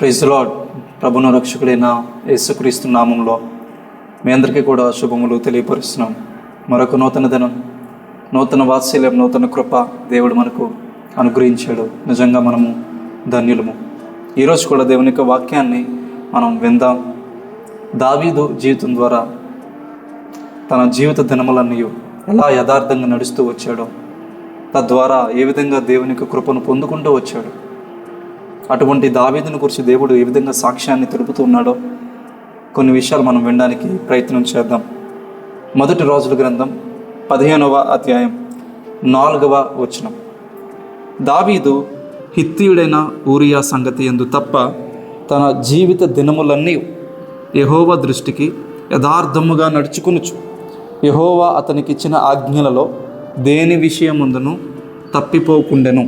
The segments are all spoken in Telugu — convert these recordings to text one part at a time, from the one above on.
Praise the lord. ప్రభువును రక్షకుడైన యేసుక్రీస్తు నామంలో మీ అందరికీ కూడా శుభములు తెలియపరుస్తున్నాం. మరొక నూతన దినం, నూతన వాత్సల్యం, నూతన కృప దేవుడు మనకు అనుగ్రహించాడు. నిజంగా మనము ధన్యులము. ఈరోజు కూడా దేవుని యొక్క వాక్యాన్ని మనం విందాం. దావీదు జీవితం ద్వారా తన జీవిత దినములన్నీ ఎలా యథార్థంగా నడుస్తూ వచ్చాడో, తద్వారా ఏ విధంగా దేవుని యొక్క కృపను పొందుకుంటూ వచ్చాడు, అటువంటి దావీదుని గురించి దేవుడు ఏ విధంగా సాక్ష్యాన్ని తెలుపుతూ ఉన్నాడో కొన్ని విషయాలు మనం వినడానికి ప్రయత్నం చేద్దాం. మొదటి రాజుల గ్రంథం 15వ అధ్యాయం 4వ వచనం. దావీదు హిత్తీయుడైన ఊరియా సంగతి యందు తప్ప తన జీవిత దినములన్నీ యెహోవా దృష్టికి యథార్థముగా నడుచుకొనుచు యెహోవా అతనికిచ్చిన ఆజ్ఞలలో దేని విషయముందును తప్పిపోకుండెను.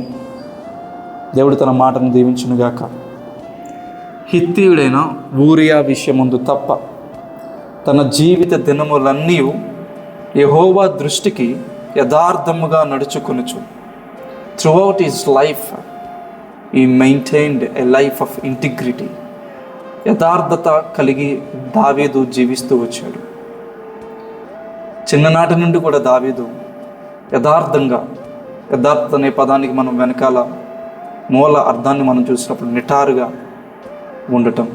దేవుడు తన మాటను దీవించునుగాక. హిత్తీయుడైన ఊరియా విషయముందు తప్ప తన జీవిత దినములన్నీ యెహోవా దృష్టికి యథార్థముగా నడుచుకొనుచు. త్రూఅవుట్ హిస్ లైఫ్ ఈ maintained a life of integrity. యథార్థత కలిగి దావీదు జీవిస్తూ వచ్చాడు. చిన్ననాటి నుండి కూడా దావీదు యథార్థంగా, యథార్థత అనే పదానికి మనం వెనకాల మూల అర్థాన్ని మనం చూసినప్పుడు నిటారుగా ఉండటం.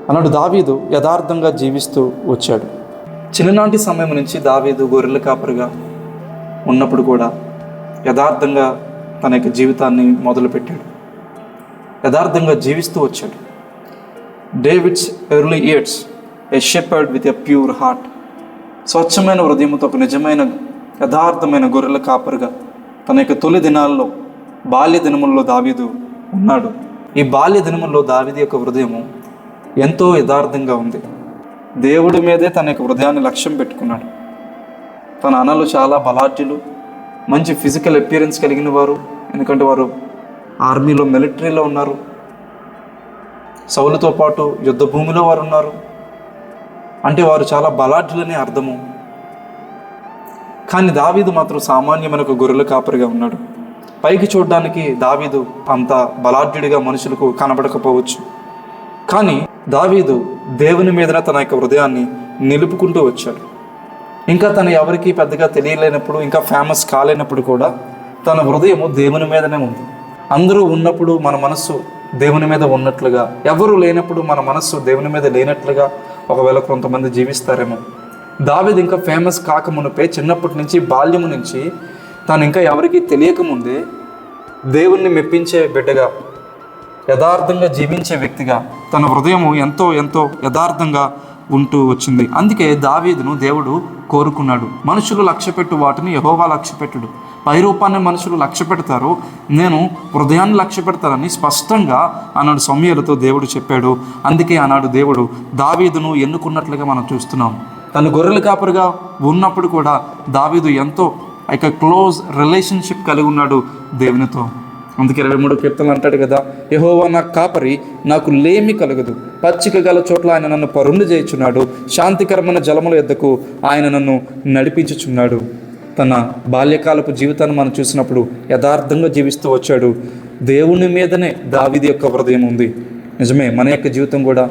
అన్నాడు దావీదు యథార్థంగా జీవిస్తూ వచ్చాడు. చిన్ననాటి సమయం నుంచి దావీదు గొర్రెల కాపరిగా ఉన్నప్పుడు కూడా యథార్థంగా తన యొక్క జీవితాన్ని మొదలుపెట్టాడు. యథార్థంగా జీవిస్తూ వచ్చాడు. David's early years a shepherd with a pure heart. స్వచ్ఛమైన హృదయంతో ఒక నిజమైన యథార్థమైన గొర్రెల కాపరిగా తన యొక్క తొలి దినాల్లో, బాల్య దినముల్లో దావీదు ఉన్నాడు. ఈ బాల్య దినముల్లో దావీదు యొక్క హృదయము ఎంతో యథార్థంగా ఉంది. దేవుడి మీదే తన యొక్క హృదయాన్ని లక్ష్యం పెట్టుకున్నాడు. తన అన్నలు చాలా బలాఢ్యులు, మంచి ఫిజికల్ అపియరెన్స్ కలిగిన వారు. ఎందుకంటే వారు ఆర్మీలో, మిలిటరీలో ఉన్నారు. సౌలుతో పాటు యుద్ధ భూమిలో వారు ఉన్నారు. అంటే వారు చాలా బలాఢ్యులని అర్థము. కానీ దావీదు మాత్రం సామాన్యమైన ఒక గొర్రెల కాపరిగా ఉన్నాడు. పైకి చూడడానికి దావీదు అంత బలాఢ్యుడిగా మనుషులకు కనబడకపోవచ్చు. కానీ దావీదు దేవుని మీదనే తన యొక్క హృదయాన్ని నిలుపుకుంటూ వచ్చాడు. ఇంకా తను ఎవరికి పెద్దగా తెలియలేనప్పుడు, ఇంకా ఫేమస్ కాలేనప్పుడు కూడా తన హృదయము దేవుని మీదనే ఉంది. అందరూ ఉన్నప్పుడు మన మనస్సు దేవుని మీద ఉన్నట్లుగా, ఎవరు లేనప్పుడు మన మనస్సు దేవుని మీద లేనట్లుగా ఒకవేళ కొంతమంది జీవిస్తారేమో. దావీదు ఇంకా ఫేమస్ కాకమునుపే, చిన్నప్పటి నుంచి, బాల్యము నుంచి తాను ఇంకా ఎవరికీ తెలియకముందే దేవుణ్ణి మెప్పించే బిడ్డగా, యథార్థంగా జీవించే వ్యక్తిగా తన హృదయము ఎంతో ఎంతో యథార్థంగా ఉంటూ వచ్చింది. అందుకే దావీదును దేవుడు కోరుకున్నాడు. మనుషులు లక్ష్యపెట్టు వాటిని యెహోవా లక్ష్యపెట్టుడు. పై రూపాన్ని మనుషులు లక్ష్య పెడతారు, నేను హృదయాన్ని లక్ష్య పెడతానని స్పష్టంగా ఆనాడు సమూయేలుతో దేవుడు చెప్పాడు. అందుకే ఆనాడు దేవుడు దావీదును ఎన్నుకున్నట్లుగా మనం చూస్తున్నాం. తను గొర్రెల కాపరిగా ఉన్నప్పుడు కూడా దావీదు ఎంతో క్లోజ్ రిలేషన్షిప్ కలిగి ఉన్నాడు దేవునితో. అందుకే 23 కీర్తనలు అంటాడు కదా, యెహోవా నా కాపరి, నాకు లేమి కలగదు. పచ్చిక గల చోట్ల ఆయన నన్ను పరుండు చేయుచున్నాడు. శాంతికరమైన జలముల యొద్దకు ఆయన నన్ను నడిపించుచున్నాడు. తన బాల్యకాలపు జీవితాన్ని మనం చూసినప్పుడు యథార్థంగా జీవిస్తూ వచ్చాడు. దేవుని మీదనే దావీదు యొక్క హృదయం ఉంది. నిజమే, మన యొక్క జీవితం కూడా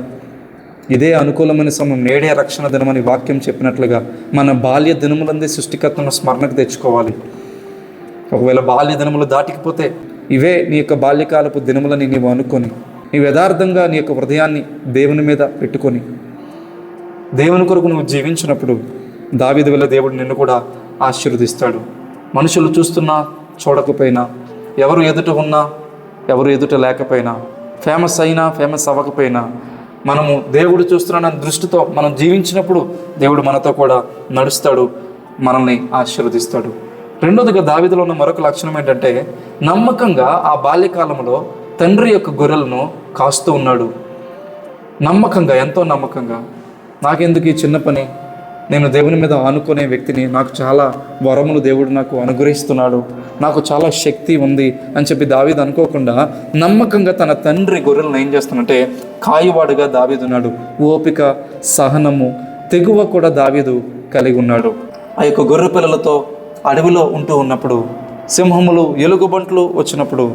ఇదే అనుకూలమైన సమయం, నేడే రక్షణ దినమని వాక్యం చెప్పినట్లుగా మన బాల్య దినములందే సృష్టికర్తను స్మరణకు తెచ్చుకోవాలి. ఒకవేళ బాల్య దినములు దాటికిపోతే ఇవే నీ యొక్క బాల్యకాలపు దినములని నీవు అనుకొని, నీవు యథార్థంగా నీ యొక్క హృదయాన్ని దేవుని మీద పెట్టుకొని దేవుని కొరకు నువ్వు జీవించినప్పుడు దావీదు వల్ల దేవుడు నిన్ను కూడా ఆశీర్వదిస్తాడు. మనుషులు చూస్తున్నా చూడకపోయినా, ఎవరు ఎదుట ఉన్నా ఎవరు ఎదుట లేకపోయినా, ఫేమస్ అయినా ఫేమస్ అవ్వకపోయినా, మనము దేవుడు చూస్తున్నాడన్న దృష్టితో మనం జీవించినప్పుడు దేవుడు మనతో కూడా నడుస్తాడు, మనల్ని ఆశీర్వదిస్తాడు. రెండోదిగా దావీదులో ఉన్న మరొక లక్షణం ఏంటంటే, నమ్మకంగా ఆ బాల్యకాలంలో తండ్రి యొక్క గొర్రెలను కాస్తూ ఉన్నాడు. నమ్మకంగా, ఎంతో నమ్మకంగా. నాకెందుకు ఈ చిన్న పని, నేను దేవుని మీద ఆనుకునే వ్యక్తిని, నాకు చాలా వరములు దేవుడు నాకు అనుగ్రహిస్తున్నాడు, నాకు చాలా శక్తి ఉంది అని చెప్పి దావీదు అనుకోకుండా నమ్మకంగా తన తండ్రి గొర్రెలను ఏం చేస్తానంటే కాయువాడుగా దావీదు ఉన్నాడు. ఓపిక, సహనము, తెగువ కూడా దావీదు కలిగి ఉన్నాడు. ఆ యొక్క గొర్రె పిల్లలతో అడవిలో ఉంటూ ఉన్నప్పుడు, సింహములు, ఎలుగుబంట్లు వచ్చినప్పుడు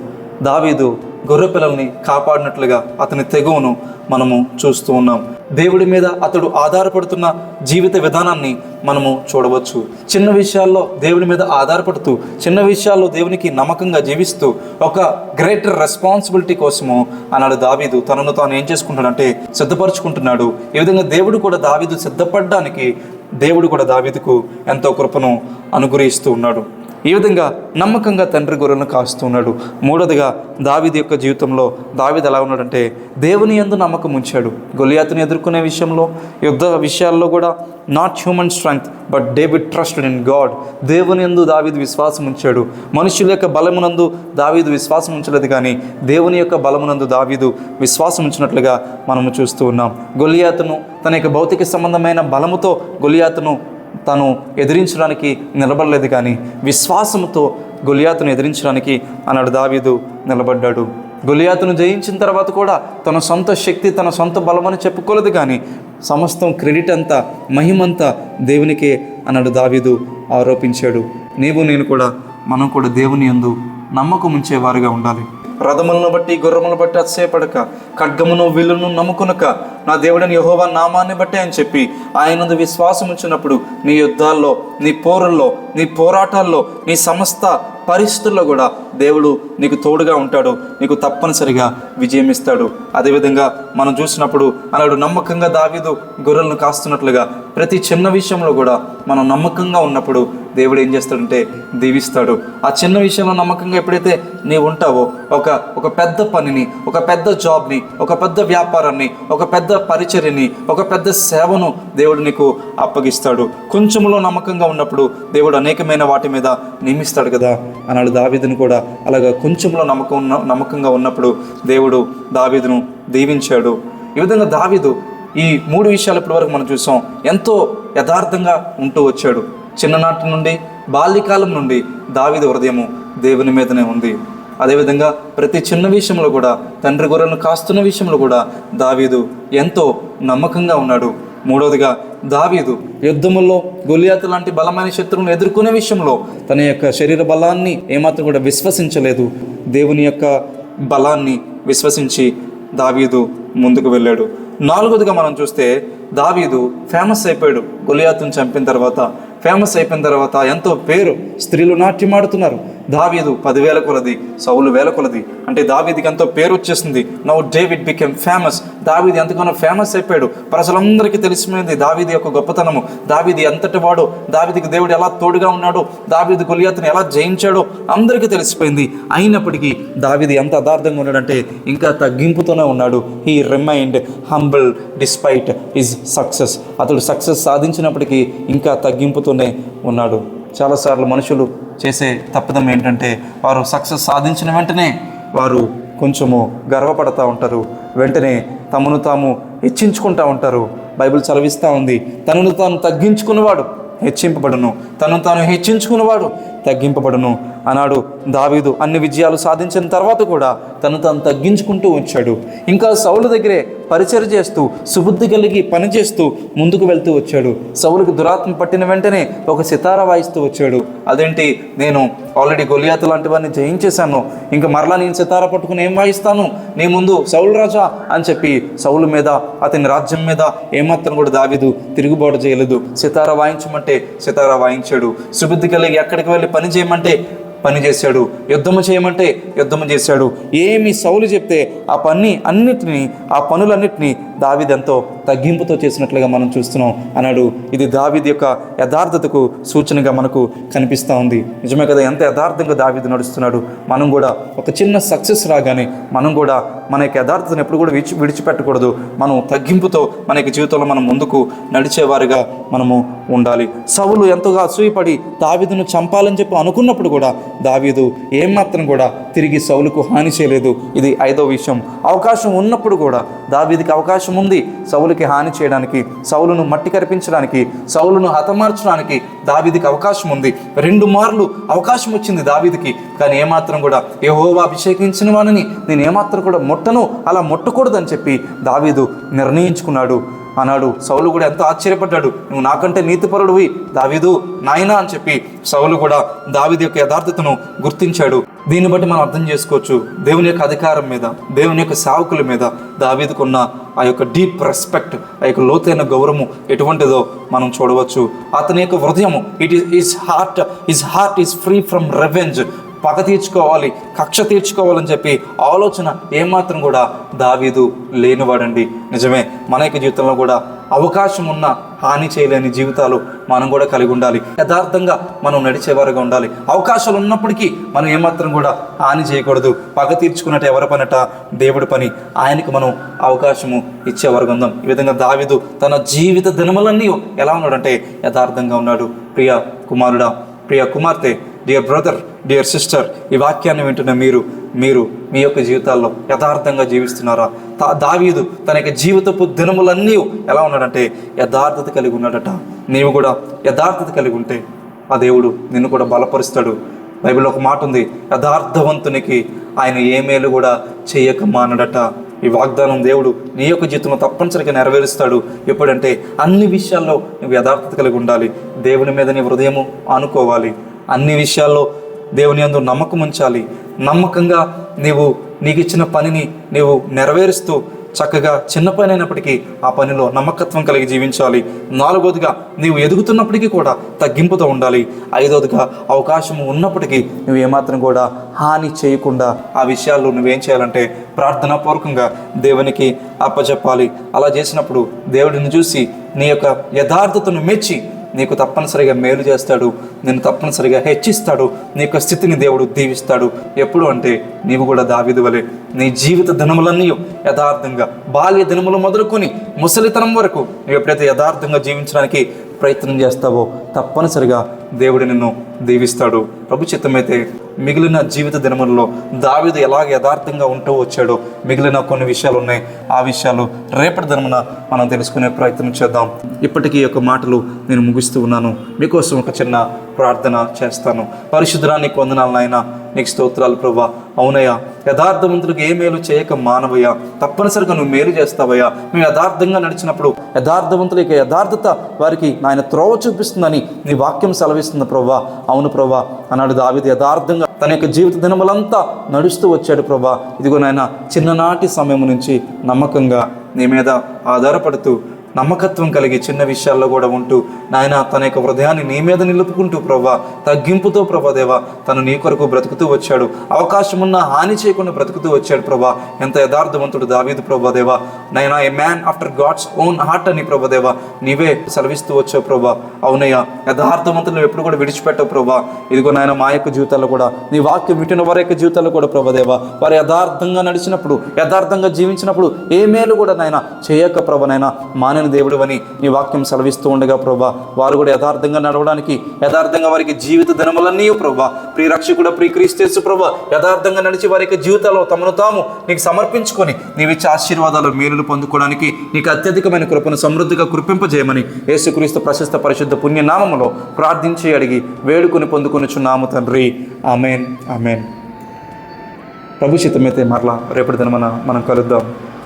దావీదు గొర్రె పిల్లల్ని కాపాడినట్లుగా అతని తెగువను మనము చూస్తూ ఉన్నాం. దేవుడి మీద అతడు ఆధారపడుతున్న జీవిత విధానాన్ని మనము చూడవచ్చు. చిన్న విషయాల్లో దేవుడి మీద ఆధారపడుతూ, చిన్న విషయాల్లో దేవునికి నమ్మకంగా జీవిస్తూ, ఒక గ్రేటర్ రెస్పాన్సిబిలిటీ కోసము అన్నాడు దావీదు తనను తాను ఏం చేసుకుంటాడంటే సిద్ధపరచుకుంటున్నాడు. ఈ విధంగా దేవుడు కూడా దావీదు సిద్ధపడడానికి దేవుడు కూడా దావీదుకు ఎంతో కృపను అనుగ్రహిస్తూ ఉన్నాడు. ఈ విధంగా నమ్మకంగా తండ్రి గొర్రెలను కాస్తూ ఉన్నాడు. మూడోదిగా దావీదు యొక్క జీవితంలో దావీదు ఎలా ఉన్నాడంటే దేవుని యందు నమ్మకం ఉంచాడు. గొలియాతుని ఎదుర్కొనే విషయంలో, యుద్ధ విషయాల్లో కూడా not human strength but David trusted in God. దేవుని యందు దావీదు విశ్వాసం ఉంచాడు. మనుషుల యొక్క బలమునందు దావీదు విశ్వాసం ఉంచలేదు, కానీ దేవుని యొక్క బలమునందు దావీదు విశ్వాసం ఉంచినట్లుగా మనము చూస్తూ ఉన్నాం. గొలియాతును తన యొక్క భౌతిక సంబంధమైన బలముతో గొలియాతును తను ఎదిరించడానికి నిలబడలేదు, కానీ విశ్వాసంతో గొలియాతును ఎదిరించడానికి అన్నాడు దావీదు నిలబడ్డాడు. గొలియాతును జయించిన తర్వాత కూడా తన సొంత శక్తి, తన సొంత బలమని చెప్పుకోలేదు, కానీ సమస్తం క్రెడిట్ అంతా, మహిమంతా దేవునికే అన్నాడు దావీదు ఆరోపించాడు. నేను కూడా మనం కూడా దేవుని యందు నమ్మకం ఉంచేవారుగా ఉండాలి. రథములను బట్టి గుర్రములను బట్టి అతిశయపడక, ఖడ్గమును విల్లును నమ్ముకునక, నా దేవుడని యెహోవా నామాన్ని బట్టి అని చెప్పి ఆయనందు విశ్వాసం ఉంచినప్పుడు నీ యుద్ధాల్లో, నీ పోరుల్లో, నీ పోరాటాల్లో, నీ సమస్త పరిస్థితుల్లో కూడా దేవుడు నీకు తోడుగా ఉంటాడు. నీకు తప్పనిసరిగా విజయం ఇస్తాడు. అదేవిధంగా మనం చూసినప్పుడు అన్నాడు నమ్మకంగా దావీదు గొర్రెలను కాస్తున్నట్లుగా ప్రతి చిన్న విషయంలో కూడా మనం నమ్మకంగా ఉన్నప్పుడు దేవుడు ఏం చేస్తాడంటే దీవిస్తాడు. ఆ చిన్న విషయంలో నమ్మకంగా ఎప్పుడైతే నీవు ఉంటావో ఒక పెద్ద పనిని, ఒక పెద్ద జాబ్ని, ఒక పెద్ద వ్యాపారాన్ని, ఒక పెద్ద పరిచర్యని, ఒక పెద్ద సేవను దేవుడు నీకు అప్పగిస్తాడు. కొంచెంలో నమ్మకంగా ఉన్నప్పుడు దేవుడు అనేకమైన వాటి మీద నియమిస్తాడు కదా అన్నాడు దావీదును కూడా. అలాగా కొంచెంలో నమ్మకంగా ఉన్నప్పుడు దేవుడు దావీదును దీవించాడు. ఈ విధంగా దావీదు ఈ 3 విషయాలు ఇప్పటి వరకు మనం చూసాం. ఎంతో యథార్థంగా ఉంటూ వచ్చాడు. చిన్ననాటి నుండి, బాల్యకాలం నుండి దావీదు హృదయము దేవుని మీదనే ఉంది. అదేవిధంగా ప్రతి చిన్న విషయంలో కూడా, తండ్రి గొర్రెలను కాస్తున్న విషయంలో కూడా దావీదు ఎంతో నమ్మకంగా ఉన్నాడు. మూడవదిగా దావీదు యుద్ధముల్లో గొలియాతు లాంటి బలమైన శత్రువులను ఎదుర్కొనే విషయంలో తన యొక్క శరీర బలాన్ని ఏమాత్రం కూడా విశ్వసించలేదు. దేవుని యొక్క బలాన్ని విశ్వసించి దావీదు ముందుకు వెళ్ళాడు. నాలుగవదిగా మనం చూస్తే దావీదు ఫేమస్ అయిపోయాడు. గొలియాతును చంపిన తర్వాత ఫేమస్ అయిపోయిన తర్వాత ఎంతో పేరు, స్త్రీలు నాట్యమాడుతున్నారు. దావీదు 10,000 కొలది, సౌలు 1,000 కొలది. అంటే దావీదుకి ఎంతో పేరు వచ్చేసింది. Now David became famous. దావీదు ఎంతగానో ఫేమస్ అయిపోయాడు. ప్రజలందరికీ తెలిసిపోయింది దావీదు యొక్క గొప్పతనము, దావీదు ఎంతటి వాడు, దావీదుకి దేవుడు ఎలా తోడుగా ఉన్నాడు, దావీదు గొలియాతును ఎలా జయించాడో అందరికీ తెలిసిపోయింది. అయినప్పటికీ దావీదు ఎంత యథార్థంగా ఉన్నాడంటే ఇంకా తగ్గింపుతోనే ఉన్నాడు. He remained humble despite his success. అతడు సక్సెస్ సాధించినప్పటికీ ఇంకా తగ్గింపుతోనే ఉన్నాడు. చాలాసార్లు మనుషులు చేసే తప్పిదం ఏంటంటే వారు సక్సెస్ సాధించిన వెంటనే వారు కొంచెము గర్వపడతా ఉంటారు. వెంటనే తమను తాము హెచ్చించుకుంటూ ఉంటారు. బైబిల్ చదివిస్తూ ఉంది, తనను తాను తగ్గించుకున్నవాడు హెచ్చింపబడును, తనను తాను హెచ్చించుకున్నవాడు తగ్గింపబడును అన్నాడు దావీదు. అన్ని విజయాలు సాధించిన తర్వాత కూడా తను తాను తగ్గించుకుంటూ వచ్చాడు. ఇంకా సౌలు దగ్గరే పరిచర్య చేస్తూ, సుబుద్ధి కలిగి పనిచేస్తూ ముందుకు వెళ్తూ వచ్చాడు. సౌలుకి దురాత్మ పట్టిన వెంటనే ఒక సితారా వాయిస్తూ వచ్చాడు. అదేంటి, నేను ఆల్రెడీ గొలియాతు లాంటి వారిని జయించేశాను, ఇంకా మరలా నేను సితారా పట్టుకుని ఏం వాయిస్తాను నీ ముందు, సౌలు రాజా అని చెప్పి సౌలు మీద, అతని రాజ్యం మీద ఏమాత్రం కూడా దావీదు తిరుగుబాటు చేయలేదు. సితారా వాయించమంటే సితారా వాయించాడు. సుబుద్ధి కలిగి ఎక్కడికి వెళ్ళి పని చేయమంటే పని చేశాడు. యుద్ధము చేయమంటే యుద్ధము చేశాడు. ఏమి సౌలు చెప్తే ఆ పనులన్నిటినీ దావీదు ఎంతో తగ్గింపుతో చేసినట్లుగా మనం చూస్తున్నాం అన్నాడు. ఇది దావీదు యొక్క యథార్థతకు సూచనగా మనకు కనిపిస్తూ ఉంది. నిజమే కదా, ఎంత యథార్థంగా దావీదు నడుస్తున్నాడు. మనం కూడా ఒక చిన్న సక్సెస్ రాగానే మనం కూడా మన యొక్క యథార్థతను ఎప్పుడు కూడా విడిచిపెట్టకూడదు. మనం తగ్గింపుతో మన యొక్క జీవితంలో మనం ముందుకు నడిచేవారుగా మనము ఉండాలి. సౌలు ఎంతగా అసూయపడి దావీదును చంపాలని చెప్పి అనుకున్నప్పుడు కూడా దావీదు ఏమాత్రం కూడా తిరిగి సౌలుకు హాని చేయలేదు. ఇది 5వ విషయం. అవకాశం ఉన్నప్పుడు కూడా దావీదుకి అవకాశం ఉంది సౌలుకి హాని చేయడానికి, సౌలును మట్టి కరిపించడానికి, సౌలును హతమార్చడానికి దావీదుకి అవకాశం ఉంది. 2 మార్లు అవకాశం వచ్చింది దావీదుకి. కానీ ఏమాత్రం కూడా యెహోవా అభిషేకించిన వాడిని నేను ఏమాత్రం కూడా ముట్టను, అలా ముట్టకూడదని చెప్పి దావీదు నిర్ణయించుకున్నాడు అన్నాడు. సౌలు కూడా ఎంతో ఆశ్చర్యపడ్డాడు. నువ్వు నాకంటే నీతిపరుడివి దావీదు నాయనా అని చెప్పి సౌలు కూడా దావీదు యొక్క యథార్థతను గుర్తించాడు. దీన్ని బట్టి మనం అర్థం చేసుకోవచ్చు దేవుని యొక్క అధికారం మీద, దేవుని యొక్క సేవకుల మీద దావీదుకున్న ఆ యొక్క డీప్ రెస్పెక్ట్, ఆ యొక్క లోతైన గౌరవము ఎటువంటిదో మనం చూడవచ్చు. అతని యొక్క హృదయము, his heart is free from revenge. పగ తీర్చుకోవాలి, కక్ష తీర్చుకోవాలని చెప్పి ఆలోచన ఏమాత్రం కూడా దావీదు లేనివాడండి. నిజమే, మన యొక్క జీవితంలో కూడా అవకాశం ఉన్న హాని చేయలేని జీవితాలు మనం కూడా కలిగి ఉండాలి. యథార్థంగా మనం నడిచేవారుగా ఉండాలి. అవకాశాలు ఉన్నప్పటికీ మనం ఏమాత్రం కూడా హాని చేయకూడదు. పగ తీర్చుకున్నట్టు ఎవరి పనట? దేవుడి పని. ఆయనకి మనం అవకాశము ఇచ్చేవారుగా ఉందాం. ఈ విధంగా దావీదు తన జీవిత దినములన్నీ ఎలా ఉన్నాడంటే యథార్థంగా ఉన్నాడు. ప్రియ కుమారుడా, ప్రియ కుమార్తె, డియర్ బ్రదర్, డియర్ సిస్టర్, ఈ వాక్యాన్ని వింటున్న మీరు మీ యొక్క జీవితాల్లో యథార్థంగా జీవిస్తున్నారా? దావీదు తన యొక్క జీవితపు దినములన్నీ ఎలా ఉన్నాడంటే యథార్థత కలిగి ఉన్నాడట. నీవు కూడా యథార్థత కలిగి ఉంటే ఆ దేవుడు నిన్ను కూడా బలపరుస్తాడు. బైబిల్లో ఒక మాట ఉంది, యథార్థవంతునికి ఆయన ఏ మేలు కూడా చేయక మానడట. ఈ వాగ్దానం దేవుడు నీ యొక్క జీవితంలో తప్పనిసరిగా నెరవేరుస్తాడు. ఎప్పుడంటే అన్ని విషయాల్లో నువ్వు యథార్థత కలిగి ఉండాలి. దేవుని మీద నీ హృదయము ఆనుకోవాలి. అన్ని విషయాల్లో దేవుని యందు నమ్మకం ఉంచాలి. నమ్మకంగా నీకు ఇచ్చిన పనిని నీవు నెరవేరుస్తూ చక్కగా చిన్న పని అయినప్పటికీ ఆ పనిలో నమ్మకత్వం కలిగి జీవించాలి. 4వదిగా నీవు ఎదుగుతున్నప్పటికీ కూడా తగ్గింపుతో ఉండాలి. 5వదిగా అవకాశం ఉన్నప్పటికీ నువ్వు ఏమాత్రం కూడా హాని చేయకుండా ఆ విషయాల్లో నువ్వేం చేయాలంటే ప్రార్థనాపూర్వకంగా దేవునికి అప్పచెప్పాలి. అలా చేసినప్పుడు దేవుడిని చూసి నీ యొక్క యథార్థతను మెచ్చి నీకు తప్పనిసరిగా మేలు చేస్తాడు, నిన్ను తప్పనిసరిగా హెచ్చిస్తాడు, నీ యొక్క స్థితిని దేవుడు దీవిస్తాడు. ఎప్పుడు అంటే నీవు కూడా దావీదు వలె నీ జీవిత దినములన్నీ యథార్థంగా, బాల్య దినములు మొదలుకొని ముసలితనం వరకు నువ్వు ఎప్పుడైతే యథార్థంగా జీవించడానికి ప్రయత్నం చేస్తావో తప్పనిసరిగా దేవుడు నిన్ను దీవిస్తాడు. ప్రభు చిత్తమైతే మిగిలిన జీవిత దినములలో దావీదు ఎలాగ యథార్థంగా ఉంటూ వచ్చాడో మిగిలిన కొన్ని విషయాలు ఉన్నాయి. ఆ విషయాలు రేపటి దినమున మనం తెలుసుకునే ప్రయత్నం చేద్దాం. ఇప్పటికీ ఈ యొక్క మాటలు నేను ముగిస్తూ ఉన్నాను. మీకోసం ఒక చిన్న ప్రార్థన చేస్తాను. పరిశుద్ధుడా, నీకు వందనాలు నాయనా, నీకు స్తోత్రాలు ప్రభువా. అవునయ్యా, యథార్థవంతులకు ఏ మేలు చేయక మానవయ్యా, తప్పనిసరిగా నువ్వు మేలు చేస్తావయ్యా. మేము యథార్థంగా నడిచినప్పుడు యథార్థవంతులకి యథార్థత వారికి నాయన త్రోవ చూపిస్తుందని నీ వాక్యం సెలవిస్తుంది ప్రభువా. అవును ప్రభువా, అన్నాడు దావీదు యథార్థంగా తన యొక్క జీవిత దినములంతా నడుస్తూ వచ్చాడు ప్రభువా. ఇదిగో నాయన, చిన్ననాటి సమయం నుంచి నమ్మకంగా నీ మీద ఆధారపడుతూ నమ్మకత్వం కలిగి చిన్న విషయాల్లో కూడా ఉంటూ నాయన తన యొక్క హృదయాన్ని నీ మీద నిలుపుకుంటూ ప్రభా, తగ్గింపుతో ప్రభా దేవా తను నీ కొరకు బ్రతుకుతూ వచ్చాడు. అవకాశం ఉన్న హాని చేయకుండా బ్రతుకుతూ వచ్చాడు ప్రభా. ఎంత యథార్థవంతుడు దావీదు ప్రభా దేవా. నాయన a man after God's own heart అని ప్రభా దేవా నీవే సెలవిస్తూ వచ్చావు ప్రభా. అవునయ్యా, యథార్థవంతులు ఎప్పుడు కూడా విడిచిపెట్టవు ప్రభా. ఇదిగో నాయన మా యొక్క జీవితాల్లో కూడా నీ వాక్యం వింటున్న వారి యొక్క జీవితాల్లో కూడా ప్రభా దేవా వారు యథార్థంగా నడిచినప్పుడు, యథార్థంగా జీవించినప్పుడు ఏ మేలు కూడా నాయన చేయక ప్రభా నాయన మానే దేవుడు అని నీ వాక్యం సెలవిస్తూ ఉండగా ప్రభా, వారు కూడా యథార్థంగా నడవడానికి, యథార్థంగా వారికి జీవిత దినములన్నీ ప్రభా ప్రియ రక్షకుడు ప్రియ క్రీస్తు ప్రభా యథార్థంగా నడిచి వారి యొక్క జీవితాల్లో తమను తాము నీకు సమర్పించుకొని నీవిచ్చే ఆశీర్వాదాలు మేలులు పొందుకోవడానికి నీకు అత్యధికమైన కృపను సమృద్ధిగా కురిపింపజేయమని యేసుక్రీస్తు ప్రశస్త పరిశుద్ధ పుణ్య నామములో ప్రార్థించి అడిగి వేడుకొని పొందుకొనిచున్నాము తండ్రి. Amen, amen. ప్రభు చిత్తమైతే మరలా రేపటి దినమున మనం కలుద్దాం.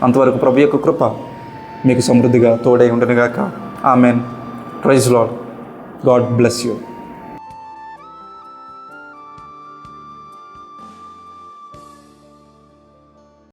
అంతవరకు ప్రభు యొక్క కృప మీకు సమృద్ధిగా తోడై ఉండనుగాక. Amen. Praise lord. God bless you.